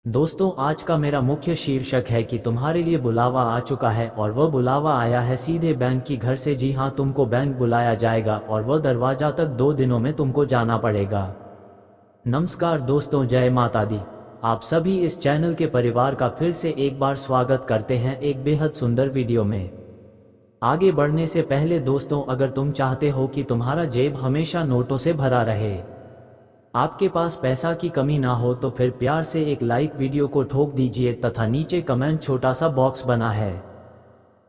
दोस्तों, आज का मेरा मुख्य शीर्षक है कि तुम्हारे लिए बुलावा आ चुका है और वह बुलावा आया है सीधे बैंक की घर से। जी हाँ, तुमको बैंक बुलाया जाएगा और वह दरवाजा तक 2 दिनों में तुमको जाना पड़ेगा। नमस्कार दोस्तों, जय माता दी। आप सभी इस चैनल के परिवार का फिर से एक बार स्वागत करते हैं एक बेहद सुंदर वीडियो में। आगे बढ़ने से पहले दोस्तों, अगर तुम चाहते हो कि तुम्हारा जेब हमेशा नोटों से भरा रहे, आपके पास पैसा की कमी ना हो, तो फिर प्यार से एक लाइक वीडियो को ठोक दीजिए तथा नीचे कमेंट छोटा सा बॉक्स बना है,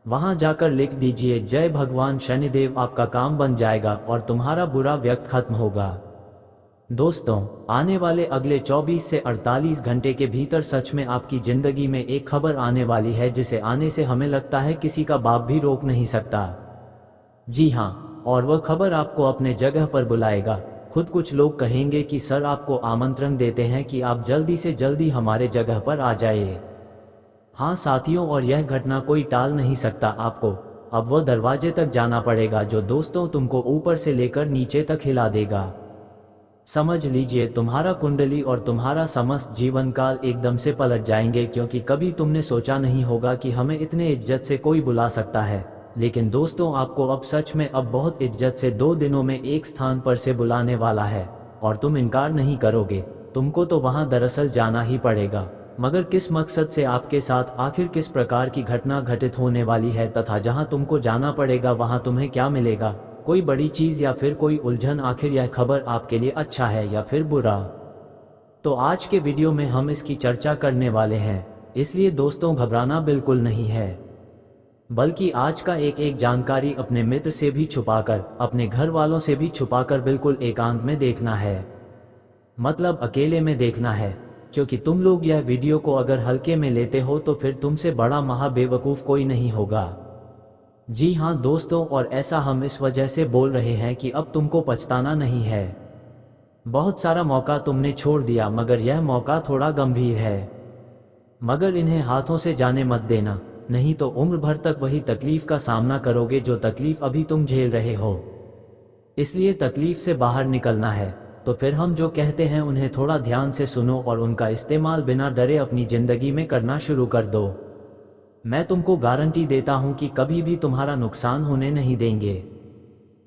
वहां जाकर लिख दीजिए जय भगवान शनिदेव। आपका काम बन जाएगा और तुम्हारा बुरा वक्त खत्म होगा। दोस्तों, आने वाले अगले 24 से 48 घंटे के भीतर सच में आपकी जिंदगी में एक खबर आने वाली है जिसे आने से हमें लगता है किसी का बाप भी रोक नहीं सकता। जी हाँ, और वह खबर आपको अपने जगह पर बुलाएगा। खुद कुछ लोग कहेंगे कि सर, आपको आमंत्रण देते हैं कि आप जल्दी से जल्दी हमारे जगह पर आ जाइए। हाँ साथियों, और यह घटना कोई टाल नहीं सकता। आपको अब वह दरवाजे तक जाना पड़ेगा जो दोस्तों तुमको ऊपर से लेकर नीचे तक हिला देगा। समझ लीजिए, तुम्हारा कुंडली और तुम्हारा समस्त जीवन काल एकदम से पलट जाएंगे, क्योंकि कभी तुमने सोचा नहीं होगा कि हमें इतने इज्जत से कोई बुला सकता है। लेकिन दोस्तों, आपको अब सच में अब बहुत इज्जत से 2 दिनों में एक स्थान पर से बुलाने वाला है और तुम इनकार नहीं करोगे। तुमको तो वहां दरअसल जाना ही पड़ेगा, मगर किस मकसद से, आपके साथ आखिर किस प्रकार की घटना घटित होने वाली है तथा जहां तुमको जाना पड़ेगा वहां तुम्हें क्या मिलेगा, कोई बड़ी चीज या फिर कोई उलझन। आखिर यह खबर आपके लिए अच्छा है या फिर बुरा, तो आज के वीडियो में हम इसकी चर्चा करने वाले हैं। इसलिए दोस्तों, घबराना बिल्कुल नहीं है, बल्कि आज का एक एक जानकारी अपने मित्र से भी छुपाकर, अपने घर वालों से भी छुपाकर बिल्कुल एकांत में देखना है, मतलब अकेले में देखना है। क्योंकि तुम लोग यह वीडियो को अगर हल्के में लेते हो तो फिर तुमसे बड़ा महा बेवकूफ कोई नहीं होगा। जी हाँ दोस्तों, और ऐसा हम इस वजह से बोल रहे हैं कि अब तुमको पछताना नहीं है। बहुत सारा मौका तुमने छोड़ दिया, मगर यह मौका थोड़ा गंभीर है, मगर इन्हें हाथों से जाने मत देना, नहीं तो उम्र भर तक वही तकलीफ का सामना करोगे जो तकलीफ अभी तुम झेल रहे हो। इसलिए तकलीफ से बाहर निकलना है तो फिर हम जो कहते हैं उन्हें थोड़ा ध्यान से सुनो और उनका इस्तेमाल बिना डरे अपनी जिंदगी में करना शुरू कर दो। मैं तुमको गारंटी देता हूं कि कभी भी तुम्हारा नुकसान होने नहीं देंगे।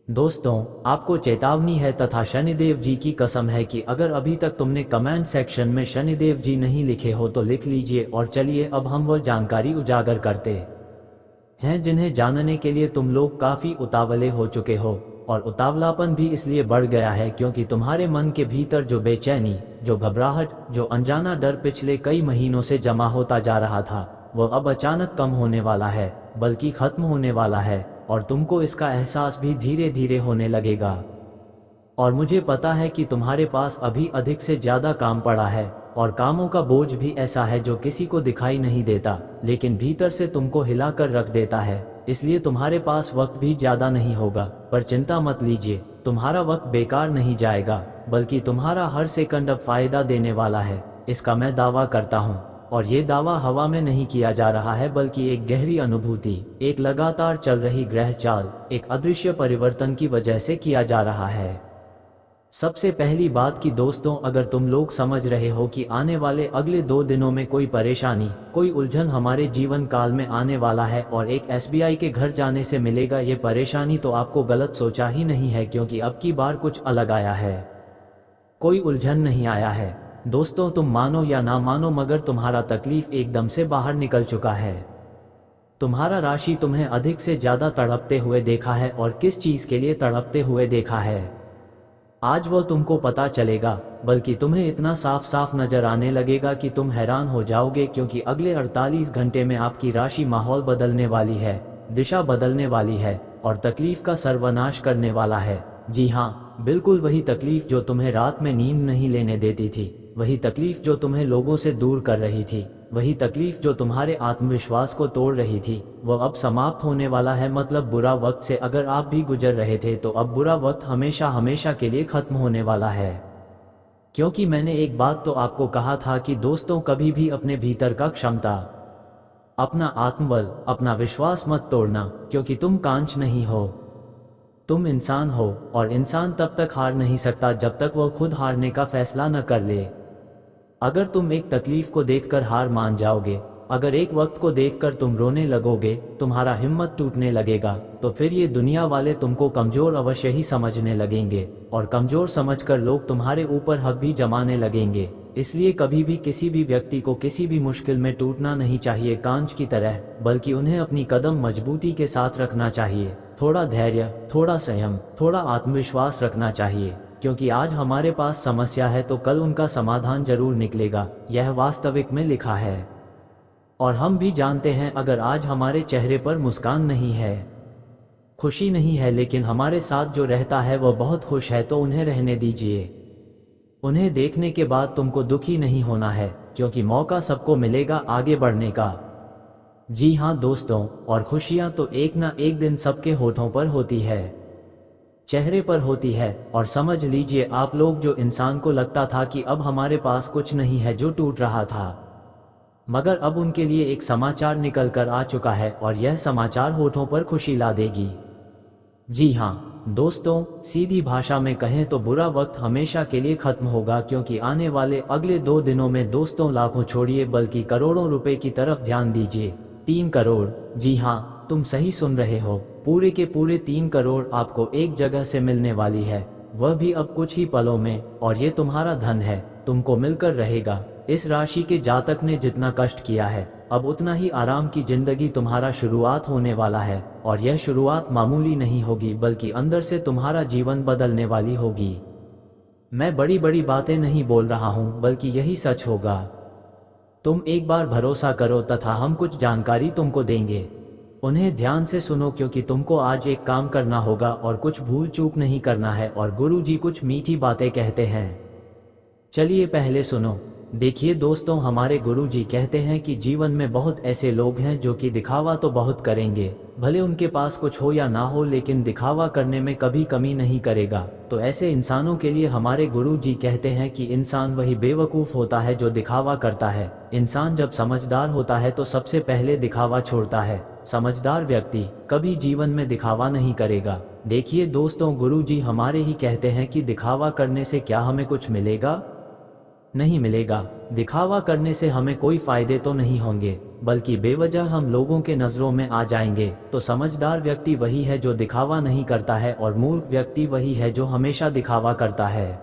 दोस्तों, आपको चेतावनी है तथा शनिदेव जी की कसम है कि अगर अभी तक तुमने कमेंट सेक्शन में शनिदेव जी नहीं लिखे हो तो लिख लीजिए। और चलिए अब हम वह जानकारी उजागर करते हैं जिन्हें जानने के लिए तुम लोग काफी उतावले हो चुके हो। और उतावलापन भी इसलिए बढ़ गया है क्योंकि तुम्हारे मन के भीतर जो बेचैनी, जो घबराहट, जो अनजाना डर पिछले कई महीनों से जमा होता जा रहा था, वह अब अचानक कम होने वाला है, बल्कि खत्म होने वाला है। और तुमको इसका एहसास भी धीरे धीरे होने लगेगा। और मुझे पता है कि तुम्हारे पास अभी अधिक से ज्यादा काम पड़ा है और कामों का बोझ भी ऐसा है जो किसी को दिखाई नहीं देता, लेकिन भीतर से तुमको हिलाकर रख देता है। इसलिए तुम्हारे पास वक्त भी ज्यादा नहीं होगा, पर चिंता मत लीजिए, तुम्हारा वक्त बेकार नहीं जाएगा, बल्कि तुम्हारा हर सेकंड अब फायदा देने वाला है। इसका मैं दावा करता हूँ, और ये दावा हवा में नहीं किया जा रहा है, बल्कि एक गहरी अनुभूति, एक लगातार चल रही ग्रह चाल, एक अदृश्य परिवर्तन की वजह से किया जा रहा है। सबसे पहली बात कि दोस्तों, अगर तुम लोग समझ रहे हो कि आने वाले अगले 2 दिनों में कोई परेशानी, कोई उलझन हमारे जीवन काल में आने वाला है और एक एसबीआई के घर जाने से मिलेगा ये परेशानी, तो आपको गलत सोचा ही नहीं है, क्योंकि अब की बार कुछ अलग आया है। कोई उलझन नहीं आया है दोस्तों, तुम मानो या ना मानो, मगर तुम्हारा तकलीफ एकदम से बाहर निकल चुका है। तुम्हारा राशि तुम्हें अधिक से ज्यादा तड़पते हुए देखा है, और किस चीज के लिए तड़पते हुए देखा है आज वो तुमको पता चलेगा, बल्कि तुम्हें इतना साफ साफ नजर आने लगेगा कि तुम हैरान हो जाओगे। क्योंकि अगले 48 घंटे में आपकी राशि माहौल बदलने वाली है, दिशा बदलने वाली है और तकलीफ का सर्वनाश करने वाला है। जी हाँ, बिल्कुल वही तकलीफ जो तुम्हें रात में नींद नहीं लेने देती थी, वही तकलीफ जो तुम्हें लोगों से दूर कर रही थी, वही तकलीफ जो तुम्हारे आत्मविश्वास को तोड़ रही थी, वो अब समाप्त होने वाला है। मतलब बुरा वक्त से अगर आप भी गुजर रहे थे तो अब बुरा वक्त हमेशा हमेशा के लिए खत्म होने वाला है। क्योंकि मैंने एक बात तो आपको कहा था कि दोस्तों, कभी भी अपने भीतर का क्षमता, अपना आत्मबल, अपना विश्वास मत तोड़ना, क्योंकि तुम कांच नहीं हो, तुम इंसान हो। और इंसान तब तक हार नहीं सकता जब तक वह खुद हारने का फैसला न कर ले। अगर तुम एक तकलीफ को देखकर हार मान जाओगे, अगर एक वक्त को देखकर तुम रोने लगोगे, तुम्हारा हिम्मत टूटने लगेगा, तो फिर ये दुनिया वाले तुमको कमज़ोर अवश्य ही समझने लगेंगे, और कमज़ोर समझकर लोग तुम्हारे ऊपर हक भी जमाने लगेंगे। इसलिए कभी भी किसी भी व्यक्ति को किसी भी मुश्किल में टूटना नहीं चाहिए कांच की तरह, बल्कि उन्हें अपनी कदम मजबूती के साथ रखना चाहिए। थोड़ा धैर्य, थोड़ा संयम, थोड़ा आत्मविश्वास रखना चाहिए, क्योंकि आज हमारे पास समस्या है तो कल उनका समाधान जरूर निकलेगा। यह वास्तविक में लिखा है। और हम भी जानते हैं, अगर आज हमारे चेहरे पर मुस्कान नहीं है, खुशी नहीं है, लेकिन हमारे साथ जो रहता है वह बहुत खुश है, तो उन्हें रहने दीजिए। उन्हें देखने के बाद तुमको दुखी नहीं होना है, क्योंकि मौका सबको मिलेगा आगे बढ़ने का। जी हाँ दोस्तों, और खुशियाँ तो एक ना एक दिन सबके होठों पर होती है, चेहरे पर होती है। और समझ लीजिए, आप लोग जो इंसान को लगता था कि अब हमारे पास कुछ नहीं है, जो टूट रहा था, मगर अब उनके लिए एक समाचार निकल कर आ चुका है, और यह समाचार होठों पर खुशी ला देगी। जी हाँ दोस्तों, सीधी भाषा में कहें तो बुरा वक्त हमेशा के लिए खत्म होगा, क्योंकि आने वाले अगले 2 दिनों में दोस्तों लाखों छोड़िए बल्कि करोड़ों रुपए की तरफ ध्यान दीजिए। 3 करोड़, जी हाँ तुम सही सुन रहे हो, पूरे के पूरे 3 करोड़ आपको एक जगह से मिलने वाली है, वह भी अब कुछ ही पलों में। और ये तुम्हारा धन है, तुमको मिलकर रहेगा। इस राशि के जातक ने जितना कष्ट किया है, अब उतना ही आराम की जिंदगी तुम्हारा शुरुआत होने वाला है। और यह शुरुआत मामूली नहीं होगी, बल्कि अंदर से तुम्हारा जीवन बदलने वाली होगी। मैं बड़ी बड़ी बातें नहीं बोल रहा हूँ, बल्कि यही सच होगा। तुम एक बार भरोसा करो तथा हम कुछ जानकारी तुमको देंगे, उन्हें ध्यान से सुनो, क्योंकि तुमको आज एक काम करना होगा और कुछ भूल चूक नहीं करना है। और गुरुजी कुछ मीठी बातें कहते हैं, चलिए पहले सुनो। देखिए दोस्तों, हमारे गुरुजी कहते हैं कि जीवन में बहुत ऐसे लोग हैं जो कि दिखावा तो बहुत करेंगे, भले उनके पास कुछ हो या ना हो, लेकिन दिखावा करने में कभी कमी नहीं करेगा। तो ऐसे इंसानों के लिए हमारे गुरुजी कहते हैं कि इंसान वही बेवकूफ़ होता है जो दिखावा करता है। इंसान जब समझदार होता है तो सबसे पहले दिखावा छोड़ता है। समझदार व्यक्ति कभी जीवन में दिखावा नहीं करेगा। देखिए दोस्तों, गुरुजी हमारे ही कहते हैं कि दिखावा करने से क्या हमें कुछ मिलेगा? नहीं मिलेगा। दिखावा करने से हमें कोई फायदे तो नहीं होंगे, बल्कि बेवजह हम लोगों के नज़रों में आ जाएंगे। तो समझदार व्यक्ति वही है जो दिखावा नहीं करता है, और मूर्ख व्यक्ति वही है जो हमेशा दिखावा करता है।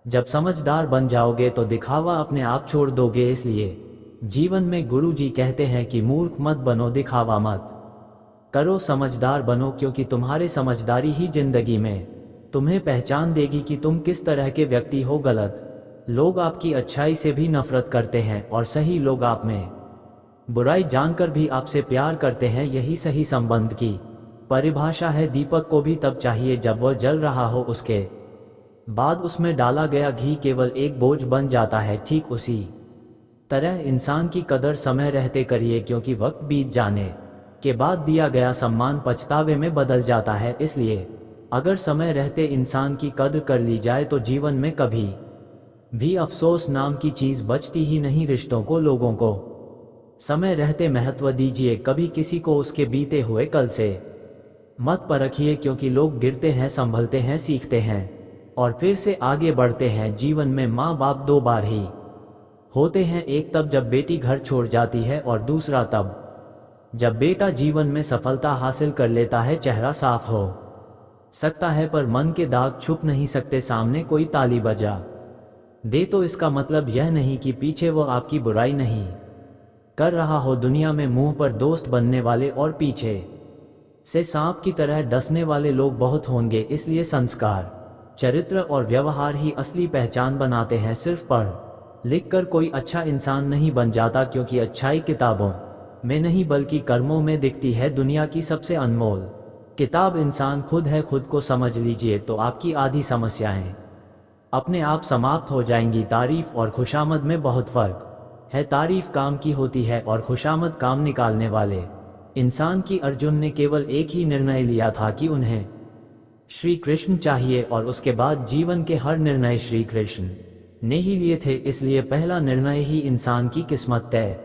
जब समझदार बन जाओगे तो दिखावा अपने आप छोड़ दोगे। इसलिए जीवन में गुरुजी कहते हैं कि मूर्ख मत बनो, दिखावा मत करो, समझदार बनो, क्योंकि तुम्हारे समझदारी ही जिंदगी में तुम्हें पहचान देगी कि तुम किस तरह के व्यक्ति हो। गलत लोग आपकी अच्छाई से भी नफरत करते हैं, और सही लोग आप में बुराई जानकर भी आपसे प्यार करते हैं। यही सही संबंध की परिभाषा है। दीपक को भी तब चाहिए जब वह जल रहा हो, उसके बाद उसमें डाला गया घी केवल एक बोझ बन जाता है। ठीक उसी तरह इंसान की कदर समय रहते करिए, क्योंकि वक्त बीत जाने के बाद दिया गया सम्मान पछतावे में बदल जाता है। इसलिए अगर समय रहते इंसान की कदर कर ली जाए तो जीवन में कभी भी अफसोस नाम की चीज बचती ही नहीं। रिश्तों को, लोगों को समय रहते महत्व दीजिए, कभी किसी को उसके बीते हुए कल से मत परखिए, क्योंकि लोग गिरते हैं, संभलते हैं, सीखते हैं और फिर से आगे बढ़ते हैं। जीवन में माँ बाप 2 बार ही होते हैं, एक तब जब बेटी घर छोड़ जाती है, और दूसरा तब जब बेटा जीवन में सफलता हासिल कर लेता है। चेहरा साफ हो सकता है पर मन के दाग छुप नहीं सकते। सामने कोई ताली बजा दे तो इसका मतलब यह नहीं कि पीछे वो आपकी बुराई नहीं कर रहा हो। दुनिया में मुंह पर दोस्त बनने वाले और पीछे से सांप की तरह डसने वाले लोग बहुत होंगे। इसलिए संस्कार, चरित्र और व्यवहार ही असली पहचान बनाते हैं। सिर्फ पढ़ लिख कर कोई अच्छा इंसान नहीं बन जाता, क्योंकि अच्छाई किताबों में नहीं बल्कि कर्मों में दिखती है। दुनिया की सबसे अनमोल किताब इंसान खुद है। खुद को समझ लीजिए तो आपकी आधी समस्याएं अपने आप समाप्त हो जाएंगी। तारीफ और खुशामद में बहुत फर्क है। तारीफ काम की होती है और खुशामद काम निकालने वाले इंसान की। अर्जुन ने केवल एक ही निर्णय लिया था कि उन्हें श्री कृष्ण चाहिए, और उसके बाद जीवन के हर निर्णय श्री कृष्ण ने ही लिए थे। इसलिए पहला निर्णय ही इंसान की किस्मत तय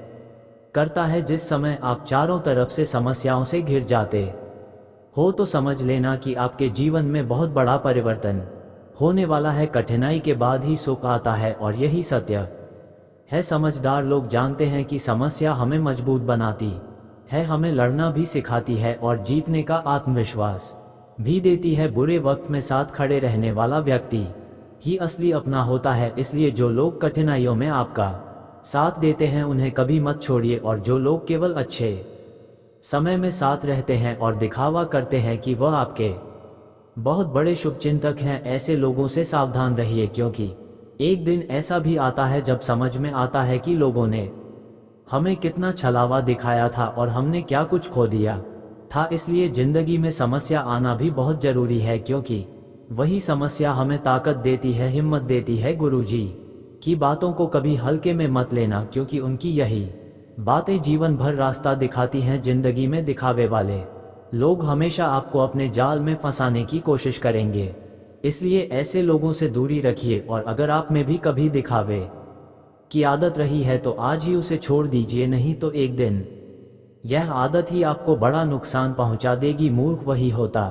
करता है। जिस समय आप चारों तरफ से समस्याओं से घिर जाते हो तो समझ लेना कि आपके जीवन में बहुत बड़ा परिवर्तन होने वाला है। कठिनाई के बाद ही सुख आता है, और यही सत्य है। समझदार लोग जानते हैं कि समस्या हमें मजबूत बनाती है, हमें लड़ना भी सिखाती है और जीतने का आत्मविश्वास भी देती है। बुरे वक्त में साथ खड़े रहने वाला व्यक्ति ही असली अपना होता है, इसलिए जो लोग कठिनाइयों में आपका साथ देते हैं उन्हें कभी मत छोड़िए, और जो लोग केवल अच्छे समय में साथ रहते हैं और दिखावा करते हैं कि वह आपके बहुत बड़े शुभचिंतक हैं, ऐसे लोगों से सावधान रहिए, क्योंकि एक दिन ऐसा भी आता है जब समझ में आता है कि लोगों ने हमें कितना छलावा दिखाया था और हमने क्या कुछ खो दिया था। इसलिए जिंदगी में समस्या आना भी बहुत जरूरी है, क्योंकि वही समस्या हमें ताकत देती है, हिम्मत देती है। गुरुजी की बातों को कभी हल्के में मत लेना, क्योंकि उनकी यही बातें जीवन भर रास्ता दिखाती हैं। जिंदगी में दिखावे वाले लोग हमेशा आपको अपने जाल में फंसाने की कोशिश करेंगे, इसलिए ऐसे लोगों से दूरी रखिए। और अगर आप में भी कभी दिखावे की आदत रही है तो आज ही उसे छोड़ दीजिए, नहीं तो एक दिन यह आदत ही आपको बड़ा नुकसान पहुंचा देगी। मूर्ख वही होता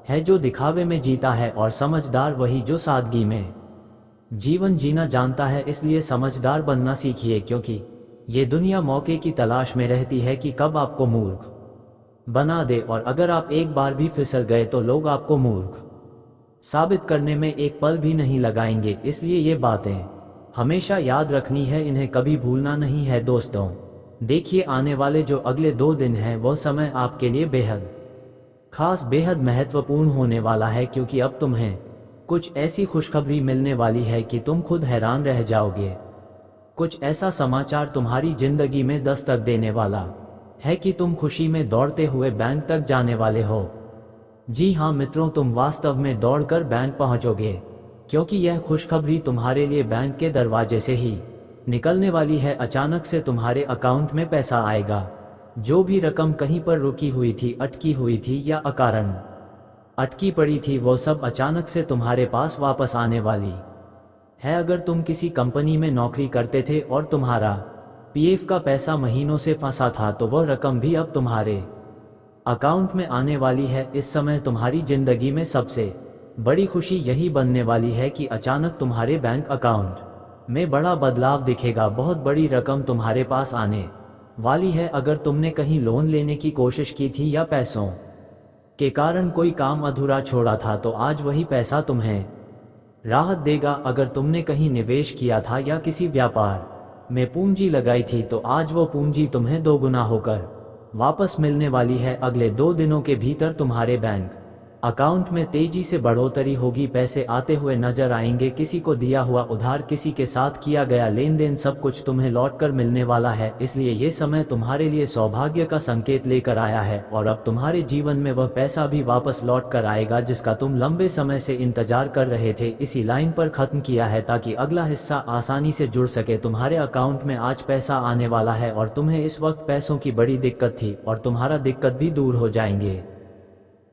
है जो दिखावे में जीता है, और समझदार वही जो सादगी में जीवन जीना जानता है। इसलिए समझदार बनना सीखिए, क्योंकि ये दुनिया मौके की तलाश में रहती है कि कब आपको मूर्ख बना दे, और अगर आप एक बार भी फिसल गए तो लोग आपको मूर्ख साबित करने में एक पल भी नहीं लगाएंगे। इसलिए ये बातें हमेशा याद रखनी है, इन्हें कभी भूलना नहीं है। दोस्तों देखिए, आने वाले जो अगले 2 दिन हैं वह समय आपके लिए बेहद खास, बेहद महत्वपूर्ण होने वाला है, क्योंकि अब तुम्हें कुछ ऐसी खुशखबरी मिलने वाली है कि तुम खुद हैरान रह जाओगे। कुछ ऐसा समाचार तुम्हारी जिंदगी में दस्तक देने वाला है कि तुम खुशी में दौड़ते हुए बैंक तक जाने वाले हो। जी हाँ मित्रों, तुम वास्तव में दौड़कर बैंक पहुंचोगे, क्योंकि यह खुशखबरी तुम्हारे लिए बैंक के दरवाजे से ही निकलने वाली है। अचानक से तुम्हारे अकाउंट में पैसा आएगा। जो भी रकम कहीं पर रुकी हुई थी, अटकी हुई थी या अकारण अटकी पड़ी थी, वो सब अचानक से तुम्हारे पास वापस आने वाली है। अगर तुम किसी कंपनी में नौकरी करते थे और तुम्हारा पीएफ का पैसा महीनों से फंसा था, तो वह रकम भी अब तुम्हारे अकाउंट में आने वाली है। इस समय तुम्हारी जिंदगी में सबसे बड़ी खुशी यही बनने वाली है कि अचानक तुम्हारे बैंक अकाउंट में बड़ा बदलाव दिखेगा। बहुत बड़ी रकम तुम्हारे पास आने वाली है। अगर तुमने कहीं लोन लेने की कोशिश की थी या पैसों के कारण कोई काम अधूरा छोड़ा था, तो आज वही पैसा तुम्हें राहत देगा। अगर तुमने कहीं निवेश किया था या किसी व्यापार में पूंजी लगाई थी, तो आज वो पूंजी तुम्हें 2 गुना होकर वापस मिलने वाली है। अगले 2 दिनों के भीतर तुम्हारे बैंक अकाउंट में तेजी से बढ़ोतरी होगी, पैसे आते हुए नजर आएंगे। किसी को दिया हुआ उधार, किसी के साथ किया गया लेन देन, सब कुछ तुम्हें लौटकर मिलने वाला है। इसलिए ये समय तुम्हारे लिए सौभाग्य का संकेत लेकर आया है, और अब तुम्हारे जीवन में वह पैसा भी वापस लौट कर आएगा जिसका तुम लंबे समय से इंतजार कर रहे थे। इसी लाइन पर खत्म किया है ताकि अगला हिस्सा आसानी से जुड़ सके। तुम्हारे अकाउंट में आज पैसा आने वाला है, और तुम्हें इस वक्त पैसों की बड़ी दिक्कत थी, और तुम्हारा दिक्कत भी दूर हो जाएंगे।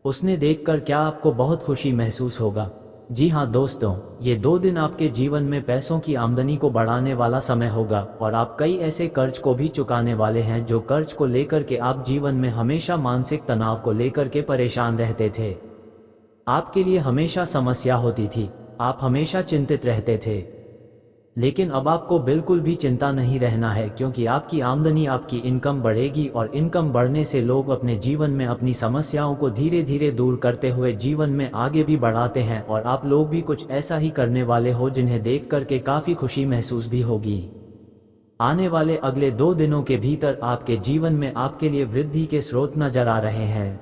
उसने देखकर क्या आपको बहुत खुशी महसूस होगा। जी हाँ दोस्तों, ये 2 दिन आपके जीवन में पैसों की आमदनी को बढ़ाने वाला समय होगा, और आप कई ऐसे कर्ज को भी चुकाने वाले हैं जो कर्ज को लेकर के आप जीवन में हमेशा मानसिक तनाव को लेकर के परेशान रहते थे। आपके लिए हमेशा समस्या होती थी, आप हमेशा चिंतित रहते थे। लेकिन अब आपको बिल्कुल भी चिंता नहीं रहना है, क्योंकि आपकी आमदनी, आपकी इनकम बढ़ेगी, और इनकम बढ़ने से लोग अपने जीवन में अपनी समस्याओं को धीरे धीरे दूर करते हुए जीवन में आगे भी बढ़ाते हैं। और आप लोग भी कुछ ऐसा ही करने वाले हो जिन्हें देख करके काफ़ी खुशी महसूस भी होगी। आने वाले अगले 2 दिनों के भीतर आपके जीवन में आपके लिए वृद्धि के स्रोत नजर आ रहे हैं।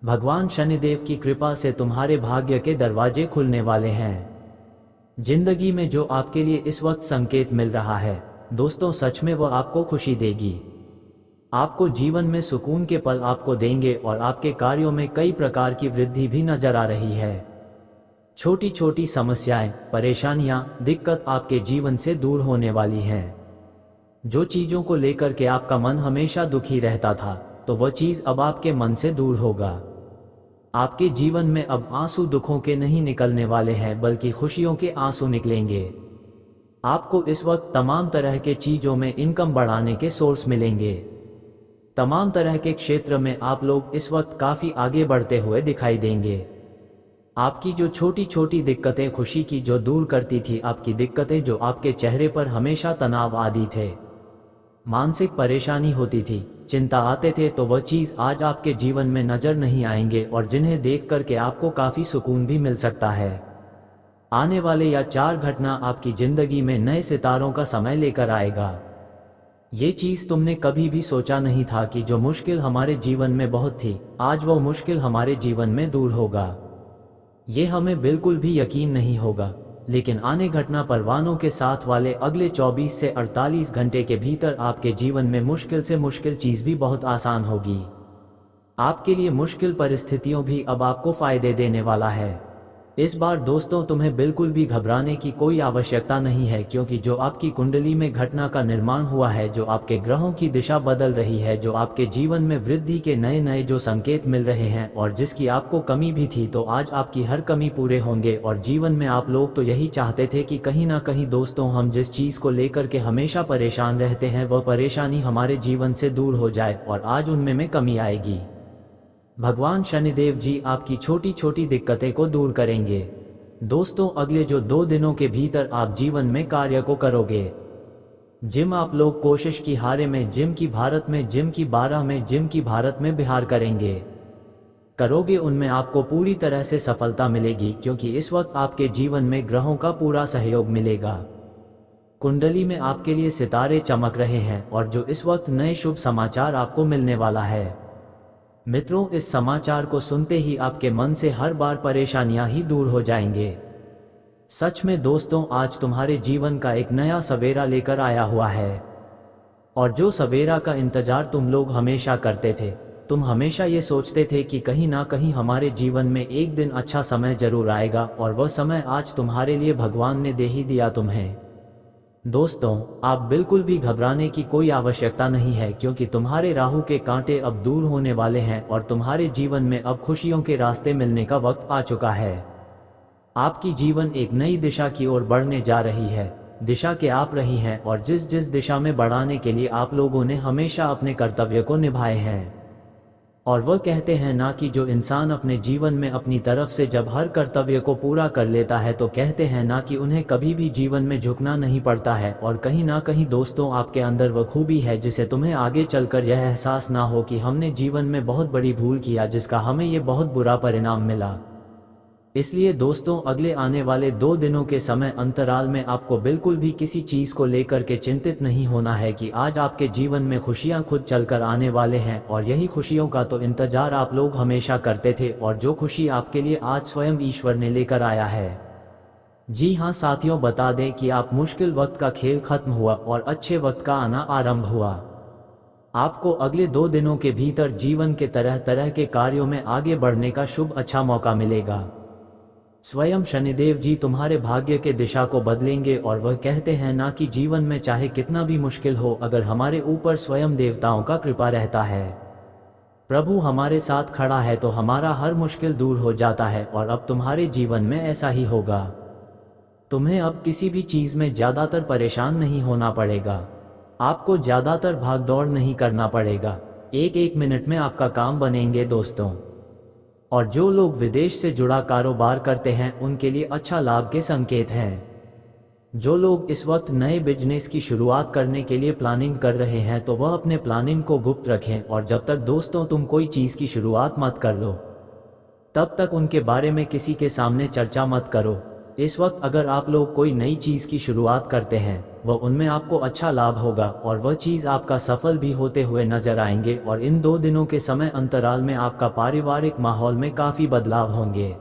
भगवान शनिदेव की कृपा से तुम्हारे भाग्य के दरवाजे खुलने वाले हैं। जिंदगी में जो आपके लिए इस वक्त संकेत मिल रहा है दोस्तों, सच में वह आपको खुशी देगी। आपको जीवन में सुकून के पल आपको देंगे, और आपके कार्यों में कई प्रकार की वृद्धि भी नजर आ रही है। छोटी छोटी समस्याएं, परेशानियां, दिक्कत आपके जीवन से दूर होने वाली हैं। जो चीजों को लेकर के आपका मन हमेशा दुखी रहता था, तो वह चीज अब आपके मन से दूर होगा। आपके जीवन में अब आंसू दुखों के नहीं निकलने वाले हैं, बल्कि खुशियों के आंसू निकलेंगे। आपको इस वक्त तमाम तरह के चीजों में इनकम बढ़ाने के सोर्स मिलेंगे। तमाम तरह के क्षेत्र में आप लोग इस वक्त काफी आगे बढ़ते हुए दिखाई देंगे। आपकी जो छोटी छोटी दिक्कतें खुशी की जो दूर करती थी, आपकी दिक्कतें जो आपके चेहरे पर हमेशा तनाव आदि थे, मानसिक परेशानी होती थी, चिंता आते थे, तो वह चीज़ आज आपके जीवन में नजर नहीं आएंगे और जिन्हें देख करके आपको काफ़ी सुकून भी मिल सकता है। आने वाले या 4 घटना आपकी जिंदगी में नए सितारों का समय लेकर आएगा। ये चीज़ तुमने कभी भी सोचा नहीं था कि जो मुश्किल हमारे जीवन में बहुत थी, आज वो मुश्किल हमारे जीवन में दूर होगा। ये हमें बिल्कुल भी यकीन नहीं होगा, लेकिन आने घटना परवानों के साथ वाले अगले 24 से 48 घंटे के भीतर आपके जीवन में मुश्किल से मुश्किल चीज़ भी बहुत आसान होगी। आपके लिए मुश्किल परिस्थितियों भी अब आपको फायदे देने वाला है। इस बार दोस्तों तुम्हें बिल्कुल भी घबराने की कोई आवश्यकता नहीं है, क्योंकि जो आपकी कुंडली में घटना का निर्माण हुआ है, जो आपके ग्रहों की दिशा बदल रही है, जो आपके जीवन में वृद्धि के नए नए जो संकेत मिल रहे हैं और जिसकी आपको कमी भी थी, तो आज आपकी हर कमी पूरे होंगे। और जीवन में आप लोग तो यही चाहते थे कि कहीं ना कहीं दोस्तों हम जिस चीज़ को लेकर के हमेशा परेशान रहते हैं, वह परेशानी हमारे जीवन से दूर हो जाए और आज उनमें में कमी आएगी। भगवान शनिदेव जी आपकी छोटी छोटी दिक्कतें को दूर करेंगे। दोस्तों अगले जो 2 दिनों के भीतर आप जीवन में कार्य को करोगे। जिम आप लोग कोशिश की हारे में, जिम की भारत में, जिम की 12 में, जिम की भारत में बिहार करोगे, उनमें आपको पूरी तरह से सफलता मिलेगी, क्योंकि इस वक्त आपके जीवन में ग्रहों का पूरा सहयोग मिलेगा। कुंडली में आपके लिए सितारे चमक रहे हैं और जो इस वक्त नए शुभ समाचार आपको मिलने वाला है। मित्रों, इस समाचार को सुनते ही आपके मन से हर बार परेशानियां ही दूर हो जाएंगे। सच में दोस्तों, आज तुम्हारे जीवन का एक नया सवेरा लेकर आया हुआ है, और जो सवेरा का इंतजार तुम लोग हमेशा करते थे। तुम हमेशा ये सोचते थे कि कहीं ना कहीं हमारे जीवन में एक दिन अच्छा समय जरूर आएगा, और वह समय आज तुम्हारे लिए भगवान ने दे ही दिया तुम्हें। दोस्तों, आप बिल्कुल भी घबराने की कोई आवश्यकता नहीं है, क्योंकि तुम्हारे राहु के कांटे अब दूर होने वाले हैं और तुम्हारे जीवन में अब खुशियों के रास्ते मिलने का वक्त आ चुका है। आपकी जीवन एक नई दिशा की ओर बढ़ने जा रही है। दिशा के आप रही हैं, और जिस जिस दिशा में बढ़ाने के लिए आप लोगों ने हमेशा अपने कर्तव्य को निभाए हैं। और वह कहते हैं ना कि जो इंसान अपने जीवन में अपनी तरफ से जब हर कर्तव्य को पूरा कर लेता है, तो कहते हैं ना कि उन्हें कभी भी जीवन में झुकना नहीं पड़ता है। और कहीं ना कहीं दोस्तों, आपके अंदर वह खूबी है जिसे तुम्हें आगे चलकर यह एहसास ना हो कि हमने जीवन में बहुत बड़ी भूल किया, जिसका हमें ये बहुत बुरा परिणाम मिला। इसलिए दोस्तों, अगले आने वाले 2 दिनों के समय अंतराल में आपको बिल्कुल भी किसी चीज को लेकर के चिंतित नहीं होना है कि आज आपके जीवन में खुशियां खुद चलकर आने वाले हैं। और यही खुशियों का तो इंतजार आप लोग हमेशा करते थे, और जो खुशी आपके लिए आज स्वयं ईश्वर ने लेकर आया है। जी हाँ साथियों, बता दें कि आप मुश्किल वक्त का खेल खत्म हुआ और अच्छे वक्त का आना आरंभ हुआ। आपको अगले 2 दिनों के भीतर जीवन के तरह तरह के कार्यों में आगे बढ़ने का शुभ अच्छा मौका मिलेगा। स्वयं शनिदेव जी तुम्हारे भाग्य के दिशा को बदलेंगे, और वह कहते हैं ना कि जीवन में चाहे कितना भी मुश्किल हो, अगर हमारे ऊपर स्वयं देवताओं का कृपा रहता है, प्रभु हमारे साथ खड़ा है, तो हमारा हर मुश्किल दूर हो जाता है। और अब तुम्हारे जीवन में ऐसा ही होगा। तुम्हें अब किसी भी चीज में ज्यादातर परेशान नहीं होना पड़ेगा। आपको ज्यादातर भागदौड़ नहीं करना पड़ेगा। एक एक मिनट में आपका काम बनेंगे दोस्तों। और जो लोग विदेश से जुड़ा कारोबार करते हैं, उनके लिए अच्छा लाभ के संकेत हैं। जो लोग इस वक्त नए बिजनेस की शुरुआत करने के लिए प्लानिंग कर रहे हैं, तो वह अपने प्लानिंग को गुप्त रखें। और जब तक दोस्तों तुम कोई चीज की शुरुआत मत कर लो, तब तक उनके बारे में किसी के सामने चर्चा मत करो। इस वक्त अगर आप लोग कोई नई चीज की शुरुआत करते हैं, वह उनमें आपको अच्छा लाभ होगा, और वह चीज आपका सफल भी होते हुए नजर आएंगे। और इन 2 दिनों के समय अंतराल में आपका पारिवारिक माहौल में काफी बदलाव होंगे।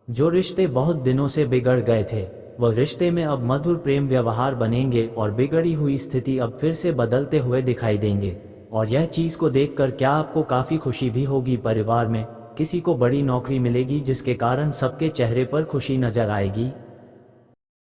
जो रिश्ते बहुत दिनों से बिगड़ गए थे, वह रिश्ते में अब मधुर प्रेम व्यवहार बनेंगे, और बिगड़ी हुई स्थिति अब फिर से बदलते हुए दिखाई देंगे। और यह चीज को देखकर क्या आपको काफी खुशी भी होगी। परिवार में किसी को बड़ी नौकरी मिलेगी, जिसके कारण सबके चेहरे पर खुशी नजर आएगी।